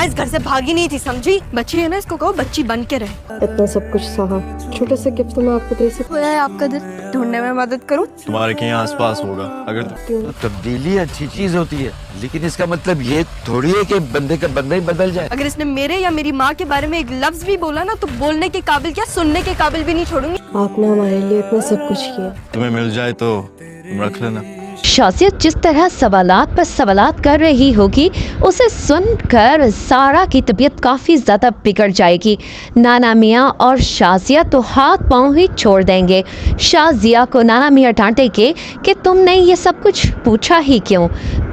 इस घर से भागी नहीं थी, समझी? बच्ची है ना, इसको कहो बच्ची बन के रहे। इतना सब कुछ सहा, छोटे से गिफ्ट में आपको दे सकती है आपका दिल ढूंढने में मदद करूं? तुम्हारे कहीं आसपास होगा। अगर तब्दीली अच्छी चीज होती है, लेकिन इसका मतलब ये थोड़ी है कि बंदे का बंदा ही बदल जाए। अगर इसने मेरे या मेरी माँ के बारे में एक लफ्ज भी बोला ना, तो बोलने के काबिल क्या सुनने के काबिल भी नहीं छोड़ूंगी। आपने हमारे लिए इतना सब कुछ किया। तुम्हें मिल जाए तो तुम रख लेना। शाज़िया जिस तरह सवालात पर सवालात कर रही होगी, उसे सुनकर सारा की तबीयत काफ़ी ज़्यादा बिगड़ जाएगी। नाना मियाँ और शाज़िया तो हाथ पांव ही छोड़ देंगे। शाज़िया को नाना मियाँ डांटेंगे कि तुमने ये सब कुछ पूछा ही क्यों।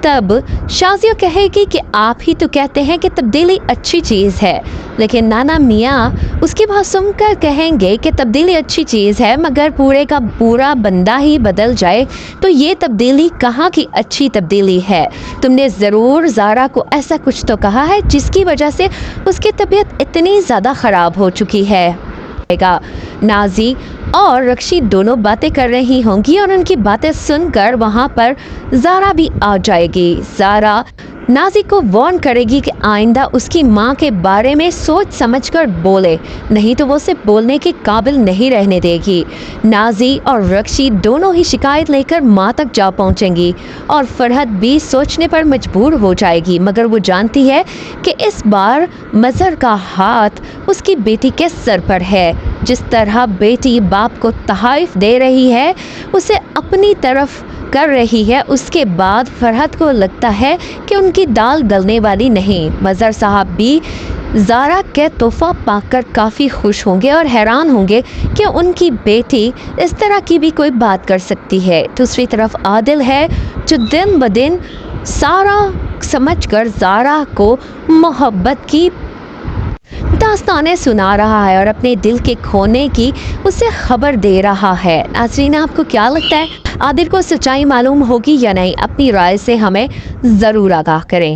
तब शाज़िया कहेगी कि आप ही तो कहते हैं कि तब्दीली अच्छी चीज़ है, लेकिन नाना मियाँ उसकी बात सुनकर कहेंगे कि तब्दीली अच्छी चीज़ है, मगर पूरे का पूरा बंदा ही बदल जाए तो ये तब्दीली कहाँ की अच्छी तब्दीली है। तुमने ज़रूर ज़ारा को ऐसा कुछ तो कहा है जिसकी वजह से उसकी तबीयत इतनी ज़्यादा ख़राब हो चुकी है। नाजी और रक्षी दोनों बातें कर रही होंगी और उनकी बातें सुनकर वहाँ पर ज़ारा भी आ जाएगी। ज़ारा नाजी को वार्न करेगी कि आइंदा उसकी माँ के बारे में सोच समझकर बोले, नहीं तो वो उसे बोलने के काबिल नहीं रहने देगी। नाजी और रक्षी दोनों ही शिकायत लेकर माँ तक जा पहुँचेंगी और फरहत भी सोचने पर मजबूर हो जाएगी, मगर वो जानती है कि इस बार मज़हर का हाथ उसकी बेटी के सर पर है। जिस तरह बेटी बाप को तहाइफ दे रही है, उसे अपनी तरफ कर रही है, उसके बाद फरहत को लगता है कि उनकी दाल गलने वाली नहीं। मज़हर साहब भी ज़ारा के तोहफ़ा पाकर काफ़ी खुश होंगे और हैरान होंगे कि उनकी बेटी इस तरह की भी कोई बात कर सकती है। दूसरी तरफ आदिल है जो दिन ब दिन सारा समझकर ज़ारा को मोहब्बत की दास्तानें सुना रहा है और अपने दिल के खोने की उसे खबर दे रहा है। नाज़रीन, आपको क्या लगता है, आदिल को सच्चाई मालूम होगी या नहीं? अपनी राय से हमें ज़रूर आगाह करें।